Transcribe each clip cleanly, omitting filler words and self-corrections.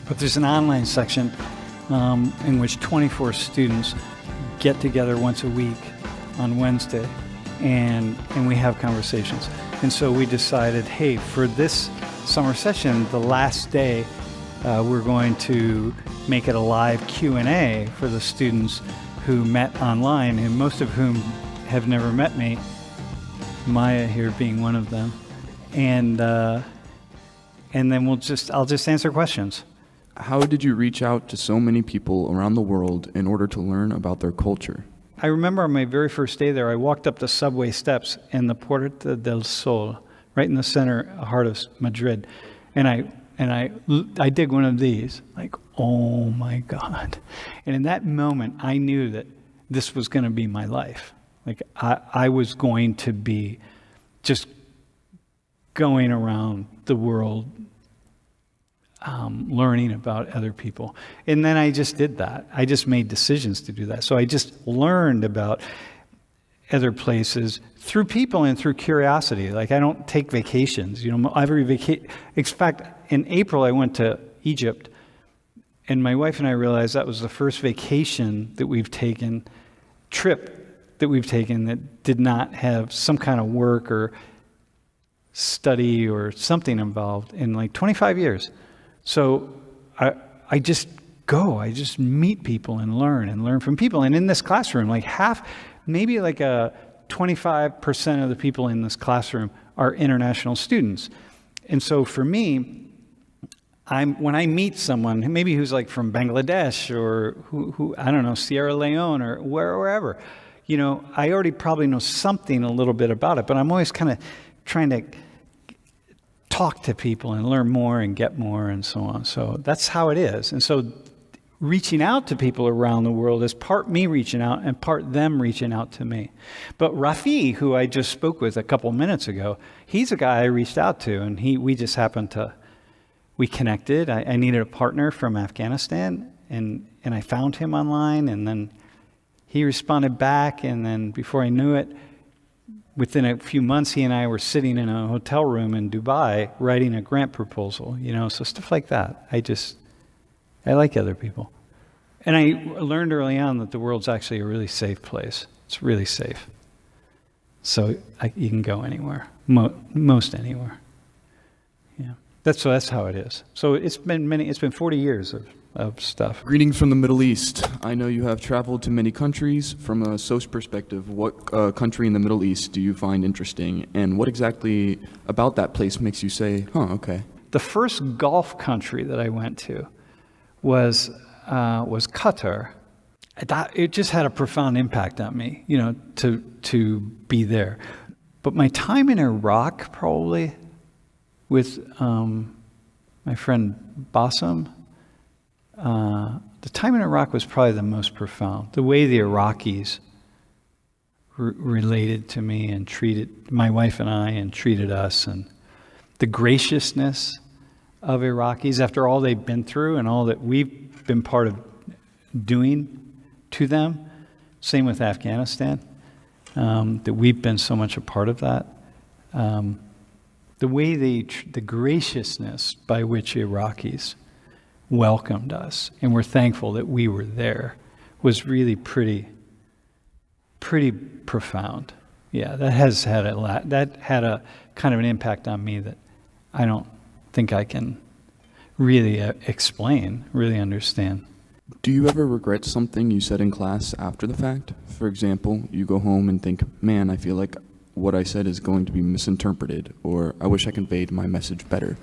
But there's an online section in which 24 students get together once a week on Wednesday, and we have conversations. And so we decided, hey, for this summer session, the last day, we're going to make it a live Q&A for the students who met online, and most of whom have never met me, Maya here being one of them. And then I'll just answer questions. How did you reach out to so many people around the world in order to learn about their culture? I remember on my very first day there, I walked up the subway steps in the Puerta del Sol, right in the center heart of Madrid, and I did one of these, like, oh my God. And in that moment, I knew that this was going to be my life. Like, I was going to be just going around the world, learning about other people. And then I just did that. I just made decisions to do that. So I just learned about other places through people and through curiosity. Like, I don't take vacations. In fact, in April, I went to Egypt, and my wife and I realized that was the first vacation that we've taken, trip that we've taken that did not have some kind of work or study or something involved in like 25 years. So I just go, I just meet people and learn from people. And in this classroom, like maybe like 25% of the people in this classroom are international students. And so for me, when I meet someone, maybe who's like from Bangladesh or who I don't know, Sierra Leone or wherever, I already probably know something a little bit about it, but I'm always kind of trying to talk to people and learn more and get more and so on. So that's how it is. And so reaching out to people around the world is part me reaching out and part them reaching out to me. But Rafi, who I just spoke with a couple minutes ago, he's a guy I reached out to, and we just happened to, we connected. I needed a partner from Afghanistan, and I found him online, and then he responded back, and then before I knew it, within a few months, he and I were sitting in a hotel room in Dubai writing a grant proposal, so stuff like that. I like other people. And I learned early on that the world's actually a really safe place. It's really safe. So you can go anywhere, most anywhere. Yeah, that's how it is. So it's been 40 years of stuff. Greetings from the Middle East. I know you have traveled to many countries. From a social perspective, what country in the Middle East do you find interesting, and what exactly about that place makes you say, okay? The first Gulf country that I went to was Qatar. It just had a profound impact on me, to be there. But my time in Iraq, probably, with my friend Bassem, the time in Iraq was probably the most profound. The way the Iraqis related to me and treated my wife and I and treated us, and the graciousness of Iraqis after all they've been through and all that we've been part of doing to them. Same with Afghanistan, that we've been so much a part of that. The way the graciousness by which Iraqis welcomed us and were thankful that we were there was really pretty profound. Yeah, that had a kind of an impact on me that I don't think I can really explain, really understand. Do you ever regret something you said in class after the fact? For example, you go home and think, man, I feel like what I said is going to be misinterpreted, or I wish I conveyed my message better.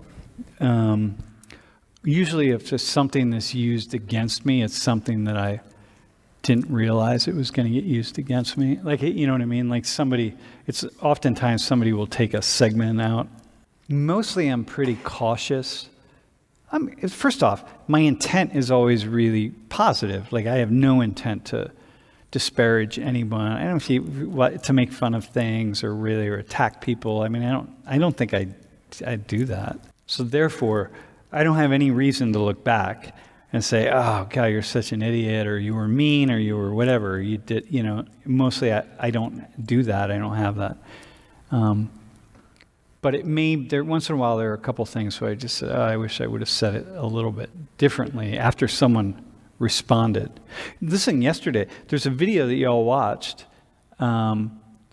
Usually if it's something that's used against me, it's something that I didn't realize it was going to get used against me. Like, you know what I mean? Like it's oftentimes somebody will take a segment out. Mostly I'm pretty cautious. First off, my intent is always really positive. Like, I have no intent to disparage anyone. I don't see to make fun of things or attack people. I mean, I don't think I do that. So therefore, I don't have any reason to look back and say, oh, God, you're such an idiot, or you were mean, or you were whatever. You did, Mostly I don't do that. I don't have that. But it may, there once in a while there are a couple things where I just said, I wish I would have said it a little bit differently after someone responded. Listen, yesterday, there's a video that y'all watched, the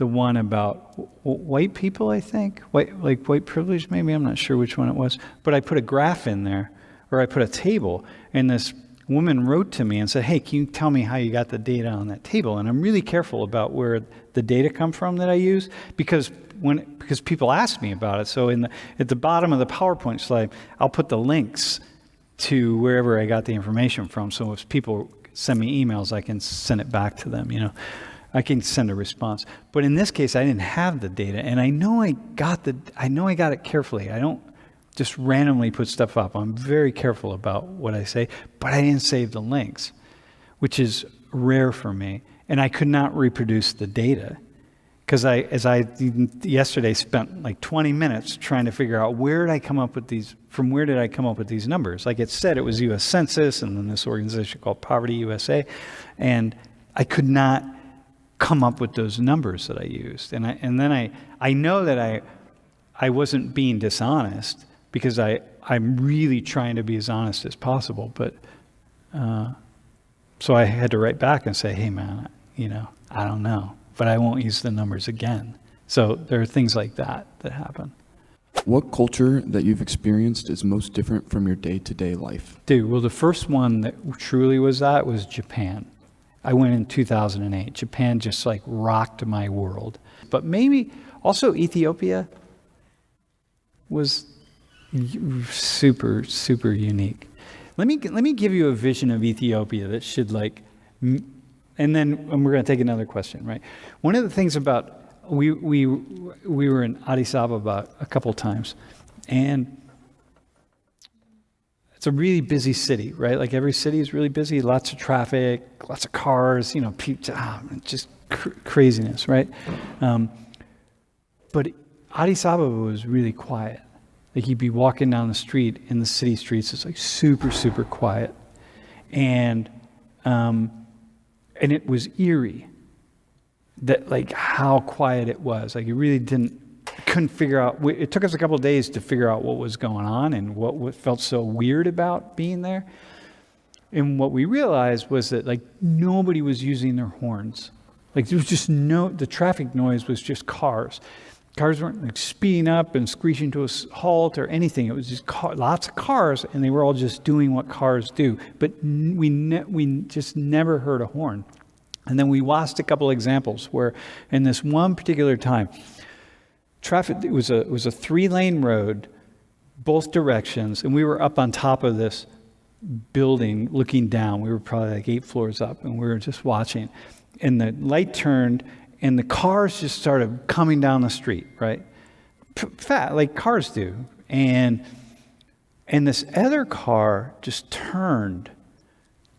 one about white people, I think, white privilege maybe, I'm not sure which one it was, but I put a graph in there, or I put a table, and this woman wrote to me and said, hey, can you tell me how you got the data on that table? And I'm really careful about where the data come from that I use, because people ask me about it. So at the bottom of the PowerPoint slide, I'll put the links to wherever I got the information from. So if people send me emails, I can send it back to them, I can send a response. But in this case, I didn't have the data, and I know I got it carefully. I don't just randomly put stuff up. I'm very careful about what I say, but I didn't save the links, which is rare for me. And I could not reproduce the data because I yesterday spent like 20 minutes trying to figure out where did I come up with these numbers? Like it said, it was U.S. Census and then this organization called Poverty USA, and I could not come up with those numbers that I used. And then I know that I wasn't being dishonest because I'm really trying to be as honest as possible. But so I had to write back and say, hey man, I don't know, but I won't use the numbers again. So there are things like that happen. What culture that you've experienced is most different from your day-to-day life? Dude, well, the first one that truly was Japan. I went in 2008. Japan just like rocked my world. But maybe also Ethiopia was super, super unique. Let me give you a vision of Ethiopia that should and we're going to take another question, right? One of the things about, we were in Addis Ababa a couple times, and it's a really busy city, right? Like every city is really busy, lots of traffic, lots of cars, just craziness, right? But Addis Ababa was really quiet. Like you'd be walking down the street in the city streets, it's like super, super quiet. And it was eerie that like how quiet it was. Like you really couldn't figure out, it took us a couple of days to figure out what was going on and what felt so weird about being there. And what we realized was that like nobody was using their horns. Like there was just the traffic noise was just cars. Cars weren't like speeding up and screeching to a halt or anything. It was just lots of cars, and they were all just doing what cars do. But we just never heard a horn. And then we watched a couple examples where in this one particular time, traffic, it was a 3-lane road, both directions, and we were up on top of this building looking down. We were probably like 8 floors up, and we were just watching. And the light turned, and the cars just started coming down the street, right? Fat, like cars do. And this other car just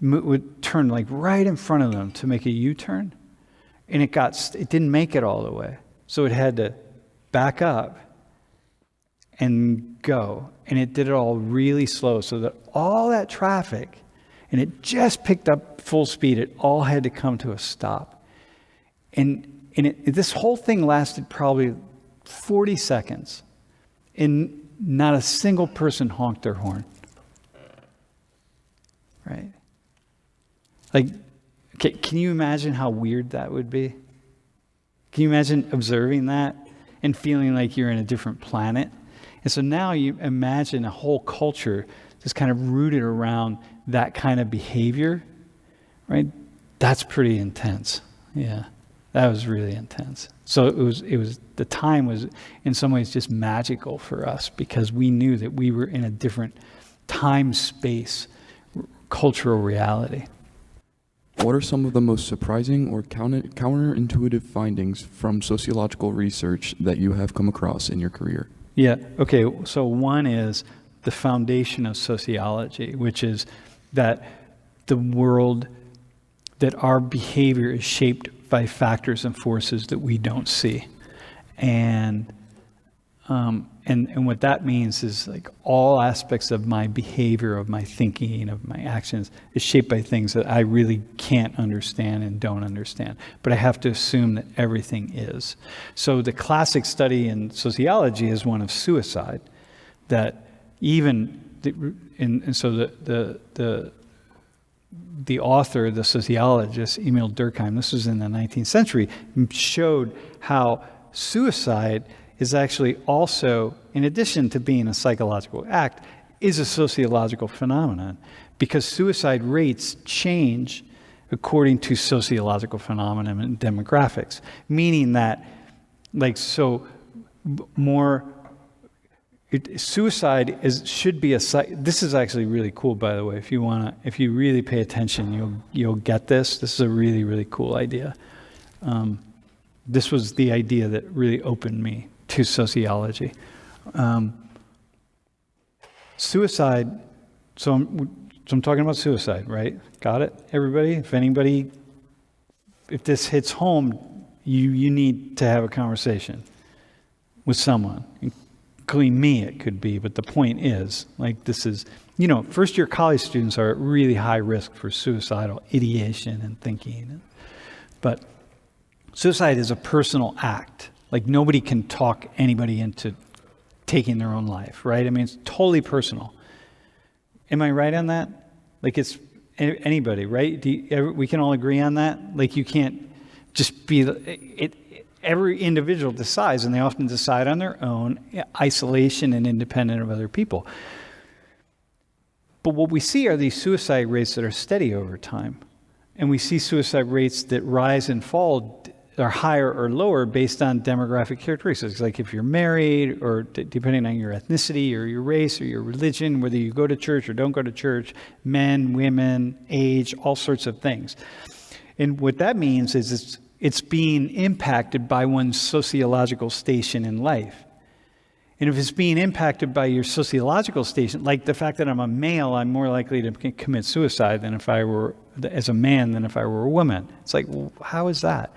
would turn like right in front of them to make a U-turn. And it didn't make it all the way. So it had to back up and go. And it did it all really slow so that all that traffic, and it just picked up full speed, it all had to come to a stop. And this whole thing lasted probably 40 seconds, and not a single person honked their horn. Right? Like, can you imagine how weird that would be? Can you imagine observing that and feeling like you're in a different planet? And so now you imagine a whole culture just kind of rooted around that kind of behavior, right? That's pretty intense. Yeah. That was really intense. So it was the time was in some ways just magical for us because we knew that we were in a different time, space, cultural reality. What are some of the most surprising or counterintuitive findings from sociological research that you have come across in your career? Yeah, okay, so one is the foundation of sociology, which is that the world, that our behavior is shaped by factors and forces that we don't see. And And what that means is like all aspects of my behavior, of my thinking, of my actions is shaped by things that I really can't understand and don't understand. But I have to assume that everything is. So the classic study in sociology is one of suicide. That even, and so the author, the sociologist, Emil Durkheim, this was in the 19th century, showed how suicide is actually also, in addition to being a psychological act, is a sociological phenomenon, because suicide rates change according to sociological phenomena and demographics, meaning that, suicide should be this is actually really cool, by the way. If you really pay attention, you'll get this. This is a really, really cool idea. This was the idea that really opened me to sociology. Suicide, so I'm talking about suicide, right? Got it, everybody? If this hits home, you need to have a conversation with someone. Including me, it could be, but the point is, this is, first-year college students are at really high risk for suicidal ideation and thinking. But suicide is a personal act. Nobody can talk anybody into taking their own life, right? I mean, it's totally personal. Am I right on that? It's anybody, right? We can all agree on that? You can't just be it. Every individual decides, and they often decide on their own, isolation and independent of other people. But what we see are these suicide rates that are steady over time. And we see suicide rates that rise and fall, are higher or lower based on demographic characteristics, like if you're married, or depending on your ethnicity or your race or your religion, whether you go to church or don't go to church, men, women, age, all sorts of things. And what that means is it's being impacted by one's sociological station in life. And if it's being impacted by your sociological station, like the fact that I'm a male, I'm more likely to commit suicide than if I were, as a man, than if I were a woman. It's well, how is that?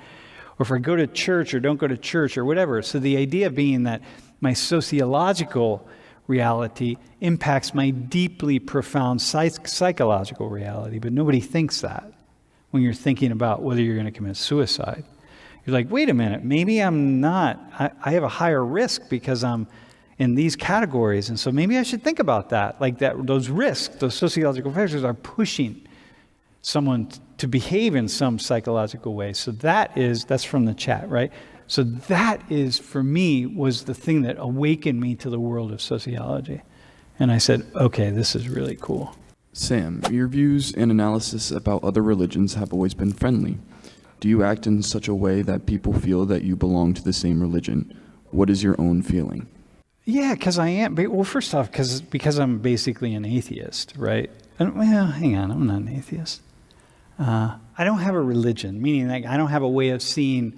Or if I go to church or don't go to church or whatever. So the idea being that my sociological reality impacts my deeply profound psychological reality, but nobody thinks that when you're thinking about whether you're going to commit suicide. You're wait a minute, maybe I'm not. I have a higher risk because I'm in these categories, and so maybe I should think about that. Those risks, those sociological factors are pushing someone to behave in some psychological way. So that's from the chat, right? So that is, for me, was the thing that awakened me to the world of sociology. And I said, okay, this is really cool. Sam, your views and analysis about other religions have always been friendly. Do you act in such a way that people feel that you belong to the same religion? What is your own feeling? Yeah, because I am. Well, first off, because I'm basically an atheist, right? Well, hang on, I'm not an atheist. I don't have a religion, meaning I don't have a way of seeing,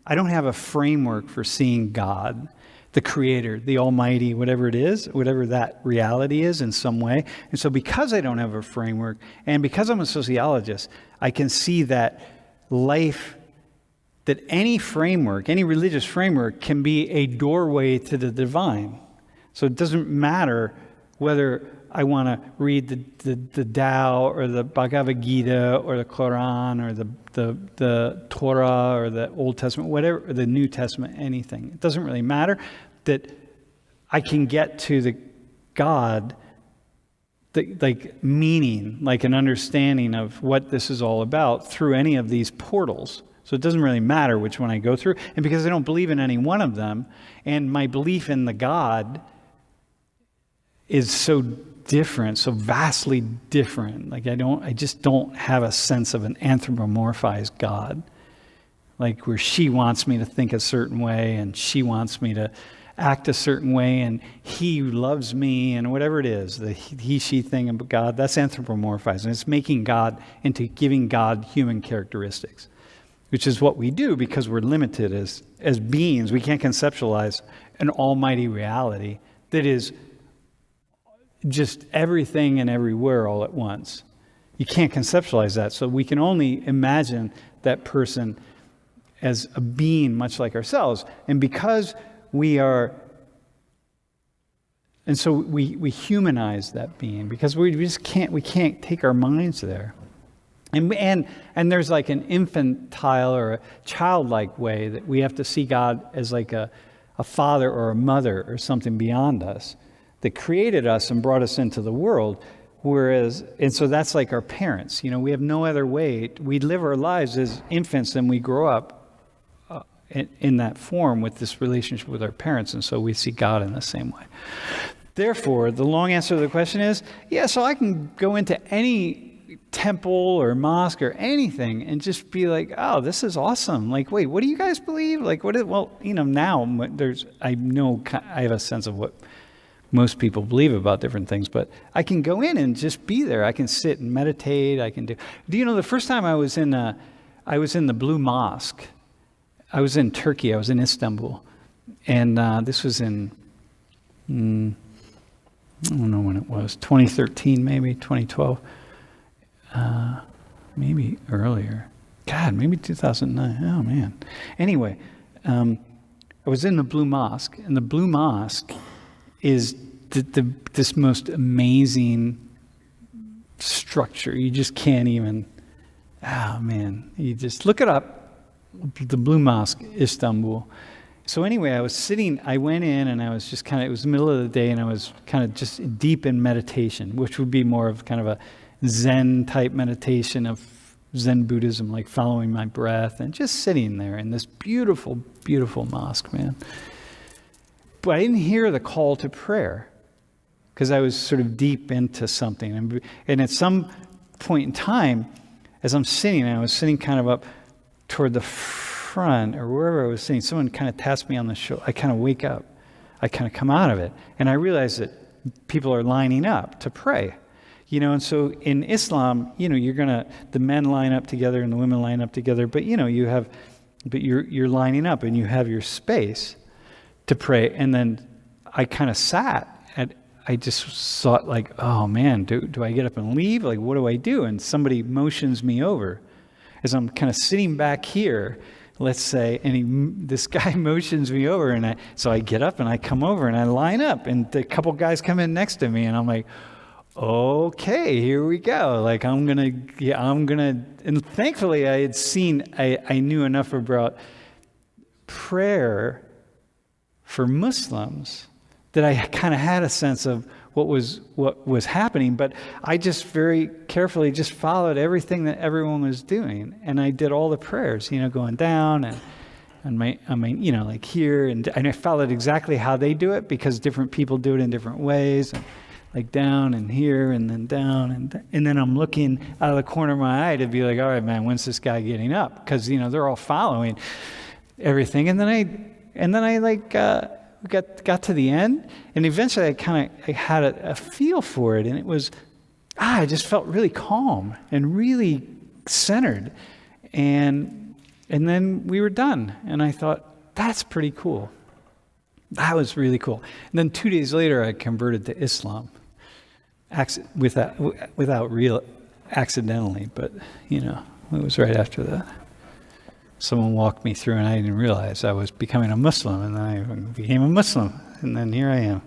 I don't have a framework for seeing God, the Creator, the Almighty, whatever it is, whatever that reality is in some way. And so because I don't have a framework, and because I'm a sociologist, I can see that life, that any framework, any religious framework can be a doorway to the divine. So it doesn't matter whether I want to read the Tao or the Bhagavad Gita or the Quran or the Torah or the Old Testament, whatever, or the New Testament, anything. It doesn't really matter, that I can get to the God, meaning, an understanding of what this is all about through any of these portals. So it doesn't really matter which one I go through. And because I don't believe in any one of them, and my belief in the God is so different, so vastly different. I just don't have a sense of an anthropomorphized God. Where she wants me to think a certain way, and she wants me to act a certain way, and he loves me, and whatever it is, the he, she thing about God, that's anthropomorphized. And it's making God into giving God human characteristics, which is what we do because we're limited as beings. We can't conceptualize an almighty reality that is just everything and everywhere all at once. You can't conceptualize that. So we can only imagine that person as a being much like ourselves. And because we are And so we humanize that being because we just can't take our minds there. And there's like an infantile or a childlike way that we have to see God as like a father or a mother or something beyond us that created us and brought us into the world. And so that's like our parents. We have no other way. We live our lives as infants and we grow up in that form with this relationship with our parents. And so we see God in the same way. Therefore, the long answer to the question is, so I can go into any temple or mosque or anything and just be like, oh, this is awesome. Like, wait, what do you guys believe? Like, now I have a sense of what most people believe about different things, but I can go in and just be there. I can sit and meditate. Do you know the first time I was in the Blue Mosque? I was in Turkey. I was in Istanbul. And this was in, I don't know when it was, 2013 maybe, 2012. Maybe earlier. God, maybe 2009. Oh, man. Anyway, I was in the Blue Mosque, and the Blue Mosque is this most amazing structure. You just can't even, you just look it up, the Blue Mosque, Istanbul. So anyway, I went in and I was just it was the middle of the day and I was kind of just deep in meditation, which would be more of kind of a Zen type meditation of Zen Buddhism, like following my breath and just sitting there in this beautiful, beautiful mosque, man. But I didn't hear the call to prayer because I was sort of deep into something. And at some point in time, as I'm sitting, I was sitting kind of up toward the front or wherever I was sitting, someone kind of taps me on the shoulder. I kind of wake up. I kind of come out of it. And I realize that people are lining up to pray. And so in Islam, the men line up together and the women line up together, but you're lining up and you have your space to pray. And then I kind of sat and I just thought like, oh man, do I get up and leave? Like, what do I do? And somebody motions me over as I'm kind of sitting back here, let's say, and this guy motions me over. So I get up and I come over and I line up and a couple guys come in next to me and I'm like, okay, here we go. Like, I'm gonna, and thankfully I knew enough about prayer for Muslims that I kind of had a sense of what was happening, but I just very carefully just followed everything that everyone was doing, and I did all the prayers, going down and my like here, and I followed exactly how they do it because different people do it in different ways. And, like down and here and then down and then I'm looking out of the corner of my eye to be like, all right, man, when's this guy getting up? Because they're all following everything. And then I got to the end, and eventually I had a feel for it, and it was I just felt really calm and really centered, and then we were done, and I thought that's pretty cool. That was really cool. And then 2 days later, I converted to Islam. Without real accidentally, but it was right after that. Someone walked me through and I didn't realize I was becoming a Muslim, and then I became a Muslim, and then here I am.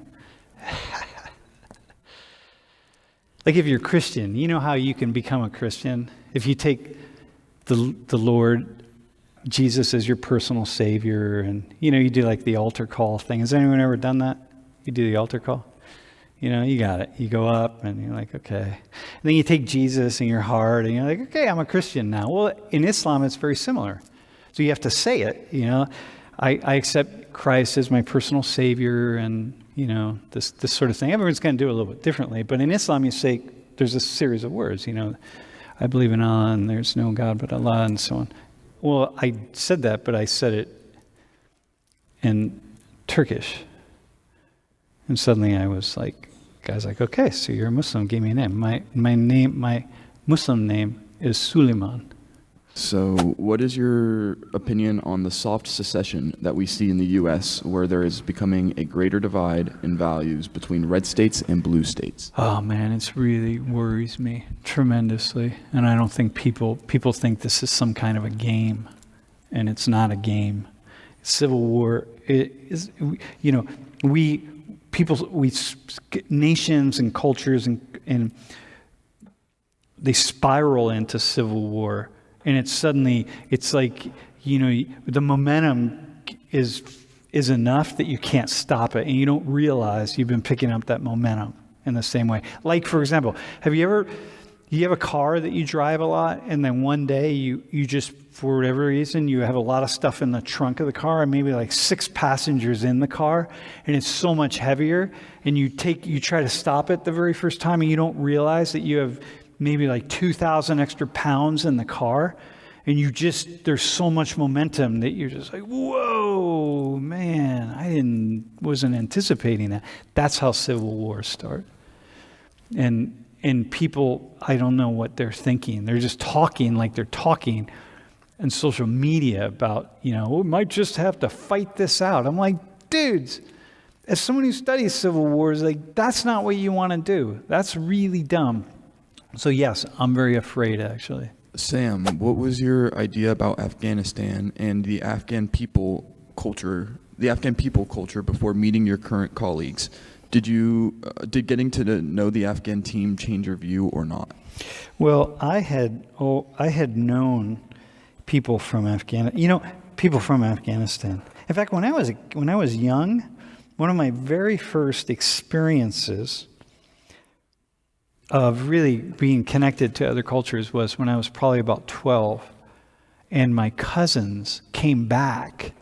Like if you're Christian, you know how you can become a Christian? If you take the Lord Jesus as your personal Savior, and you do like the altar call thing. Has anyone ever done that? You do the altar call? You got it. You go up and you're like, okay. And then you take Jesus in your heart and you're like, okay, I'm a Christian now. Well, in Islam, it's very similar. So you have to say it, I accept Christ as my personal Savior, and, this sort of thing. Everyone's going to do it a little bit differently. But in Islam, you say, there's a series of words, I believe in Allah and there's no God but Allah and so on. Well, I said that, but I said it in Turkish. And suddenly I was like, guy's like, okay, so you're a Muslim, give me a name. My Muslim name is Suleiman. So what is your opinion on the soft secession that we see in the U.S., where there is becoming a greater divide in values between red states and blue states? Oh man, it really worries me tremendously. And I don't think people think this is some kind of a game, and it's not a game. Civil war, nations and cultures and they spiral into civil war, and it's like, the momentum is enough that you can't stop it, and you don't realize you've been picking up that momentum in the same way. Like, for example, you have a car that you drive a lot, and then one day you just, for whatever reason, you have a lot of stuff in the trunk of the car, and maybe like 6 passengers in the car, and it's so much heavier, and you try to stop it the very first time, and you don't realize that you have maybe like 2,000 extra pounds in the car, and there's so much momentum that you're just like, whoa, man, wasn't anticipating that. That's how civil wars start. And people, I don't know what they're thinking. They're just talking like they're talking on social media about, we might just have to fight this out. I'm like, dudes, as someone who studies civil wars, like, that's not what you want to do. That's really dumb. So yes, I'm very afraid, actually. Sam, what was your idea about Afghanistan and the Afghan people culture before meeting your current colleagues? Did getting to know the Afghan team change your view or not? Well, I had known people from Afghanistan. In fact, when I was young, one of my very first experiences of really being connected to other cultures was when I was probably about 12, and my cousins came back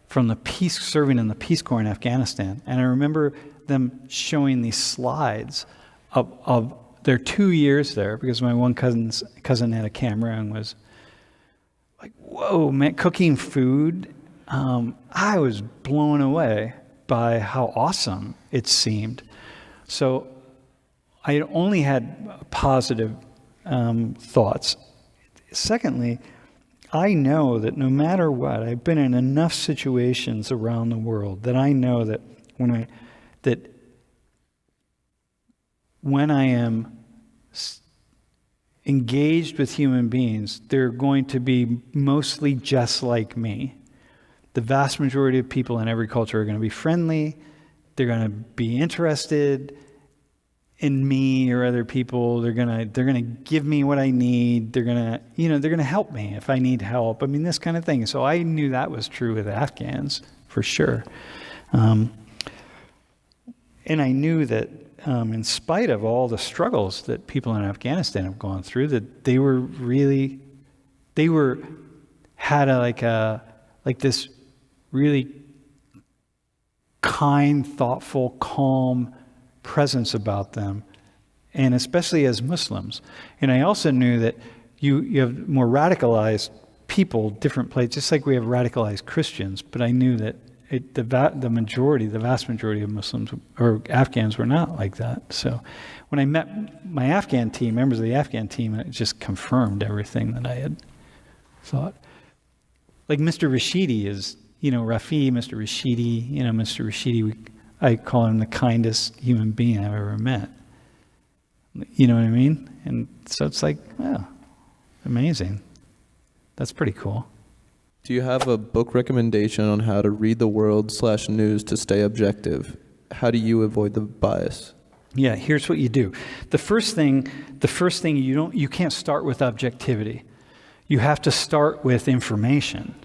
from serving in the Peace Corps in Afghanistan, and I remember them showing these slides of their 2 years there, because my one cousin had a camera and was like, whoa, man, cooking food. I was blown away by how awesome it seemed. So I only had positive thoughts. Secondly, I know that no matter what, I've been in enough situations around the world that I know that when I am engaged with human beings, they're going to be mostly just like me. The vast majority of people in every culture are going to be friendly. They're going to be interested in me or other people. They're going to give me what I need. They're going to help me if I need help. I mean, this kind of thing. So I knew that was true with Afghans for sure. And I knew that in spite of all the struggles that people in Afghanistan have gone through, that they had this really kind, thoughtful, calm presence about them, and especially as Muslims. And I also knew that you have more radicalized people, different places, just like we have radicalized Christians, but I knew that the vast majority of Muslims or Afghans were not like that. So when I met my Afghan team, members of the Afghan team, it just confirmed everything that I had thought. Like Mr. Rashidi is, Rafi, Mr. Rashidi, Mr. Rashidi, I call him the kindest human being I've ever met. You know what I mean? And so it's like, wow, amazing. That's pretty cool. Do you have a book recommendation on how to read the world/news to stay objective? How do you avoid the bias? Yeah, here's what you do. The first thing you can't start with objectivity. You have to start with information.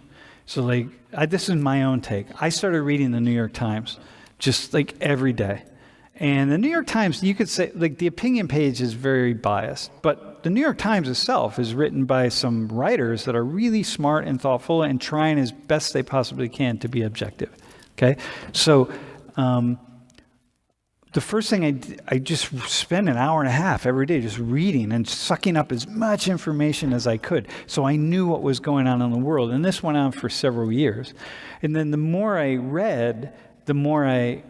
So this is my own take. I started reading the New York Times just like every day. And the New York Times, you could say, the opinion page is very biased, but the New York Times itself is written by some writers that are really smart and thoughtful and trying as best they possibly can to be objective. Okay? So the first thing I just spend an hour and a half every day just reading and sucking up as much information as I could. So I knew what was going on in the world. And this went on for several years. And then the more I read, the more I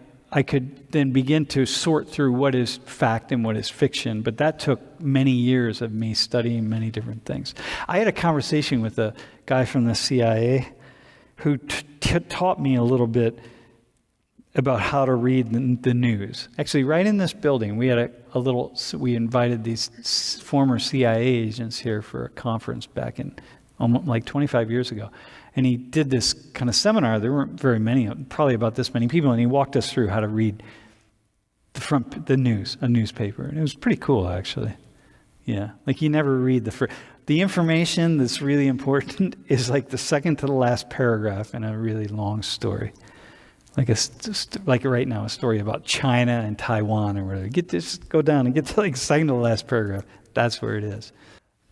could then begin to sort through what is fact and what is fiction. But that took many years of me studying many different things. I had a conversation with a guy from the CIA who taught me a little bit about how to read the news. Actually, right in this building, we had we invited these former CIA agents here for a conference back in almost like 25 years ago. And he did this kind of seminar. There weren't very many, probably about this many people, and he walked us through how to read the news, a newspaper. And it was pretty cool, actually. Yeah. Like you never read the information that's really important is like the second to the last paragraph in a really long story. Like right now, a story about China and Taiwan or whatever. Go down and get to like second to the last paragraph. That's where it is.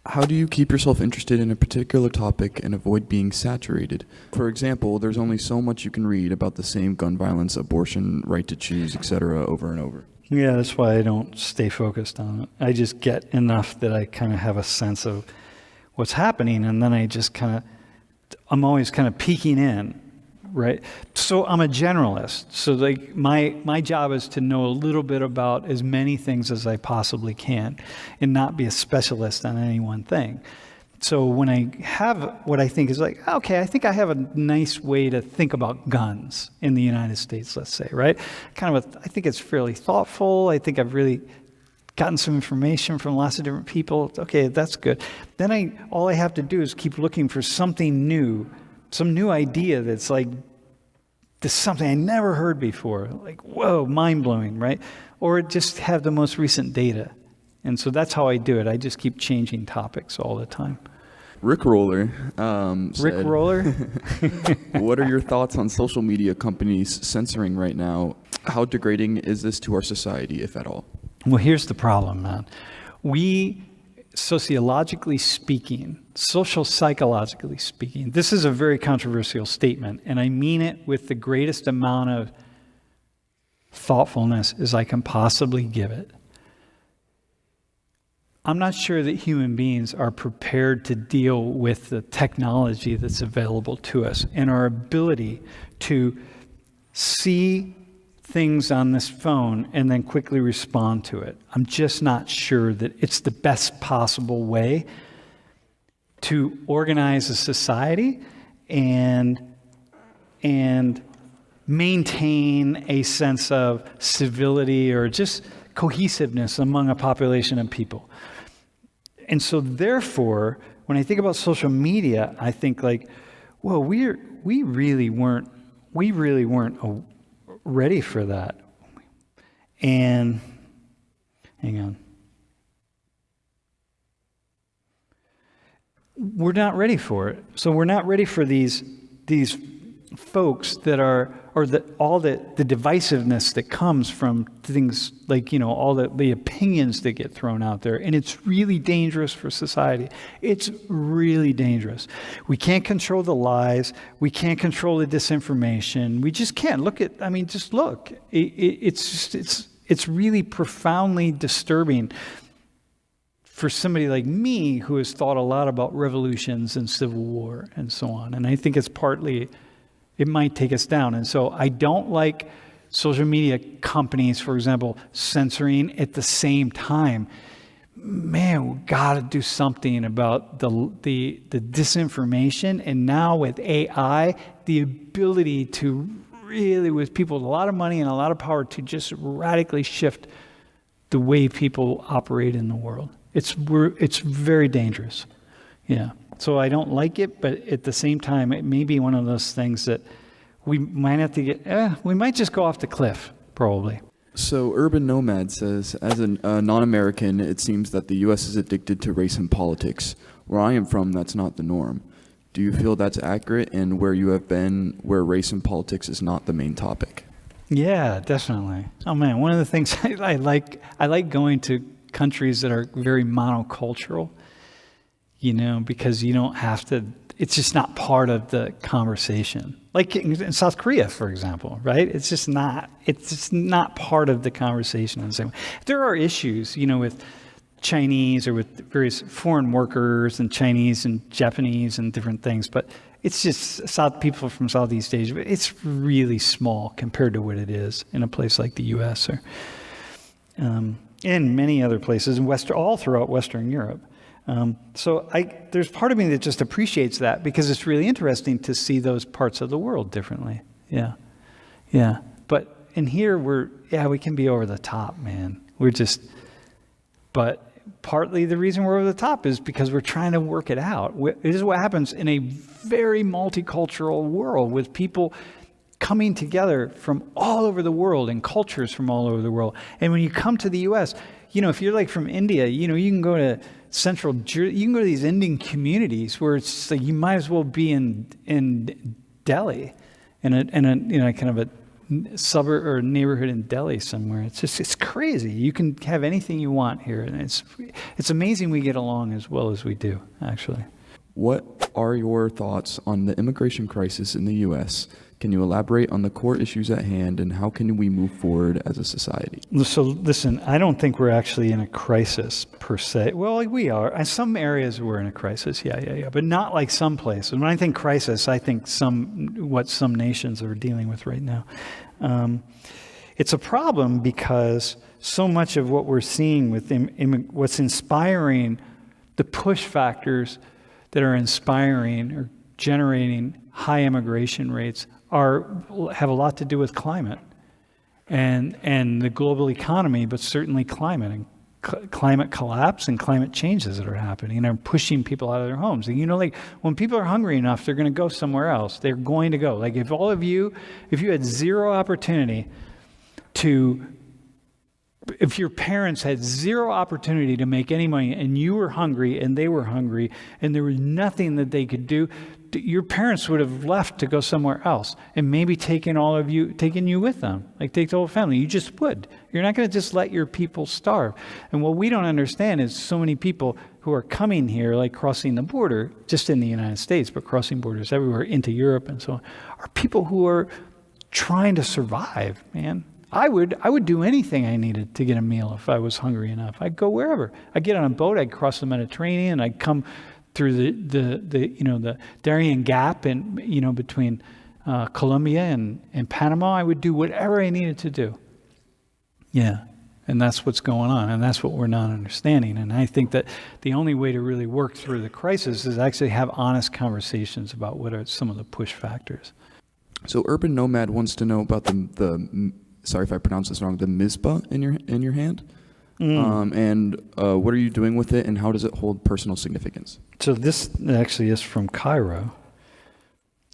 How do you keep yourself interested in a particular topic and avoid being saturated? For example, there's only so much you can read about the same gun violence, abortion, right to choose, etc. over and over. Yeah, that's why I don't stay focused on it. I just get enough that I kind of have a sense of what's happening, and then I'm always kind of peeking in, right? So I'm a generalist. So like my job is to know a little bit about as many things as I possibly can and not be a specialist on any one thing. So when I have what I think is like, okay, I think I have a nice way to think about guns in the United States, let's say, right? I think it's fairly thoughtful. I think I've really gotten some information from lots of different people. Okay, that's good. Then all I have to do is keep looking for something new, some new idea that's like, this is something I never heard before. Like, whoa, mind-blowing, right? Or just have the most recent data. And so that's how I do it. I just keep changing topics all the time. Rick Roller Rick said, Roller? what are your thoughts on social media companies censoring right now? How degrading is this to our society, if at all? Well, here's the problem, man. Sociologically speaking, social psychologically speaking, this is a very controversial statement, and I mean it with the greatest amount of thoughtfulness as I can possibly give it. I'm not sure that human beings are prepared to deal with the technology that's available to us and our ability to see things on this phone and then quickly respond to it. I'm just not sure that it's the best possible way to organize a society and maintain a sense of civility or just cohesiveness among a population of people. And so therefore, when I think about social media, I think like, well, we really weren't ready for that. And hang on. We're not ready for it. So we're not ready for these folks that are, or all the divisiveness that comes from things like, all the opinions that get thrown out there. And it's really dangerous for society. It's really dangerous. We can't control the lies. We can't control the disinformation. We just can't. Just look. It's really profoundly disturbing for somebody like me who has thought a lot about revolutions and civil war and so on. And I think it might take us down. And so I don't like social media companies, for example, censoring at the same time. Man, we've got to do something about the disinformation. And now with AI, the ability to really, with people with a lot of money and a lot of power, to just radically shift the way people operate in the world. It's very dangerous. Yeah. So I don't like it, but at the same time, it may be one of those things that we might have to we might just go off the cliff, probably. So Urban Nomad says, as a non-American, it seems that the U.S. is addicted to race and politics. Where I am from, that's not the norm. Do you feel that's accurate, and where you have been, where race and politics is not the main topic? Yeah, definitely. Oh man, one of the things I like going to countries that are very monocultural, because you don't have to, it's just not part of the conversation. Like in South Korea, for example, right? It's just not part of the conversation in the same way. There are issues, with Chinese or with various foreign workers and Chinese and Japanese and different things, but it's just people from Southeast Asia. It's really small compared to what it is in a place like the U.S. or in many other places in all throughout Western Europe. So there's part of me that just appreciates that because it's really interesting to see those parts of the world differently. Yeah. Yeah. But in here we can be over the top, man. But partly the reason we're over the top is because we're trying to work it out. This is what happens in a very multicultural world with people coming together from all over the world and cultures from all over the world. And when you come to the U.S., if you're like from India, you can go to you can go to these Indian communities where it's just like you might as well be in Delhi, in a kind of a suburb or neighborhood in Delhi somewhere. It's crazy. You can have anything you want here, and it's amazing we get along as well as we do, actually. What are your thoughts on the immigration crisis in the U.S.? Can you elaborate on the core issues at hand, and how can we move forward as a society? So listen, I don't think we're actually in a crisis per se. Well, like we are. In some areas we're in a crisis, yeah. But not like some places. When I think crisis, I think what some nations are dealing with right now. It's a problem because so much of what we're seeing with what's inspiring, the push factors that are inspiring or generating high immigration rates have a lot to do with climate and the global economy, but certainly climate and climate collapse and climate changes that are happening and are pushing people out of their homes. And like when people are hungry enough, they're going to go somewhere else. They're going to go. Like if you had zero opportunity if your parents had zero opportunity to make any money and you were hungry and they were hungry and there was nothing that they could do, your parents would have left to go somewhere else and maybe taken you with them, like take the whole family. You just would. You're not going to just let your people starve. And what we don't understand is so many people who are coming here, like crossing the border, just in the United States, but crossing borders everywhere into Europe and so on, are people who are trying to survive, man. I would do anything I needed to get a meal if I was hungry enough. I'd go wherever. I'd get on a boat. I'd cross the Mediterranean. I'd come through the Darien Gap and between Colombia and Panama. I would do whatever I needed to do. Yeah, and that's what's going on, and that's what we're not understanding. And I think that the only way to really work through the crisis is actually have honest conversations about what are some of the push factors. So Urban Nomad wants to know about the sorry if I pronounce this wrong, the Mizpah in your hand. And what are you doing with it, and how does it hold personal significance? So this actually is from Cairo,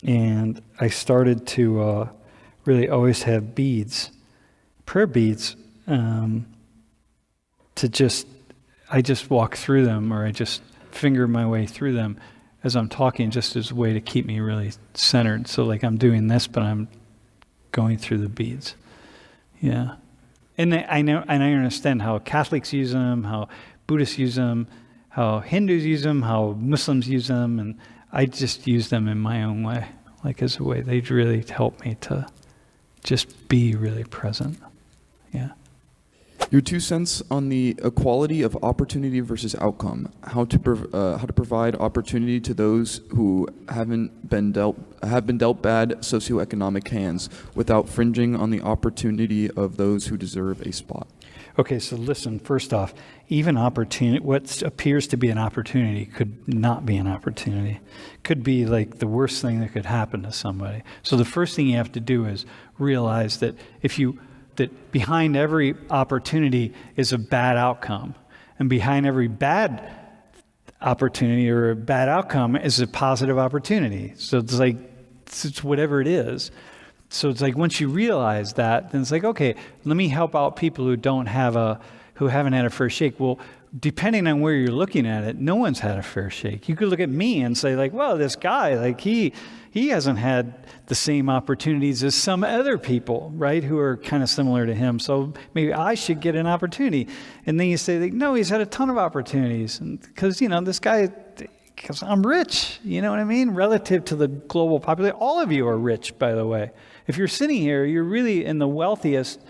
and I started to really always have beads, prayer beads, I just walk through them, or I just finger my way through them as I'm talking, just as a way to keep me really centered. So like I'm doing this, but I'm going through the beads. Yeah. And I understand how Catholics use them, how Buddhists use them, how Hindus use them, how Muslims use them, and I just use them in my own way, like as a way. They really help me to just be really present. Yeah. Your 2 cents on the equality of opportunity versus outcome. How to provide opportunity to those who have been dealt bad socioeconomic hands without fringing on the opportunity of those who deserve a spot. Okay, so listen, first off, even opportunity, what appears to be an opportunity could not be an opportunity. Could be like the worst thing that could happen to somebody. So the first thing you have to do is realize that that behind every opportunity is a bad outcome. And behind every bad opportunity or a bad outcome is a positive opportunity. So it's whatever it is. So it's like once you realize that, then it's like, okay, let me help out people who haven't had a fair shake. Well, depending on where you're looking at it, no one's had a fair shake. You could look at me and say like, well, this guy, like he hasn't had the same opportunities as some other people, right, who are kind of similar to him. So maybe I should get an opportunity. And then you say, like, no, he's had a ton of opportunities. And because, this guy, because I'm rich, you know what I mean? Relative to the global population. All of you are rich, by the way. If you're sitting here, you're really in the wealthiest,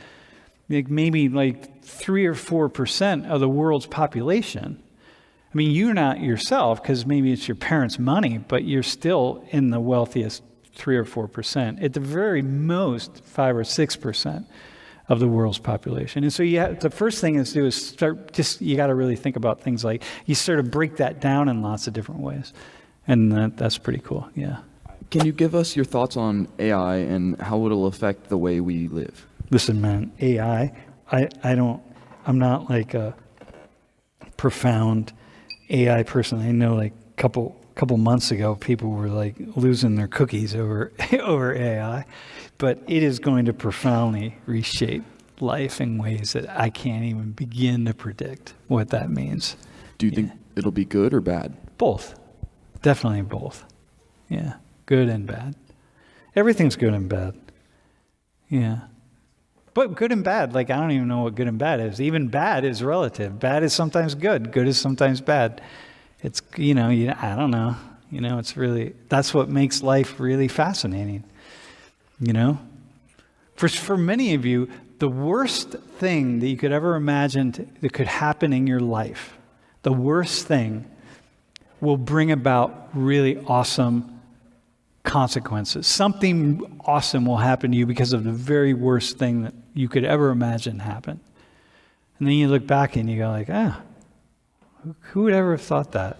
like maybe like 3 or 4% of the world's population. I mean, you're not yourself because maybe it's your parents' money, but you're still in the wealthiest 3 or 4%. At the very most, 5 or 6% of the world's population. And so the first thing is you got to really think about things like, you sort of break that down in lots of different ways. And that's pretty cool, yeah. Can you give us your thoughts on AI and how it'll affect the way we live? Listen, man, AI, I'm not like a profound AI person. I know like a couple couple months ago, people were like losing their cookies over over AI, but it is going to profoundly reshape life in ways that I can't even begin to predict what that means. Do you think it'll be good or bad? Both. Definitely both. Yeah. Good and bad. Everything's good and bad. Yeah. But good and bad, like I don't even know what good and bad is. Even bad is relative. Bad is sometimes good. Good is sometimes bad. It's, I don't know. It's really, that's what makes life really fascinating. For many of you, the worst thing that you could ever imagine that could happen in your life, the worst thing will bring about really awesome consequences. Something awesome will happen to you because of the very worst thing that you could ever imagine happen. And then you look back and you go like, who would ever have thought that?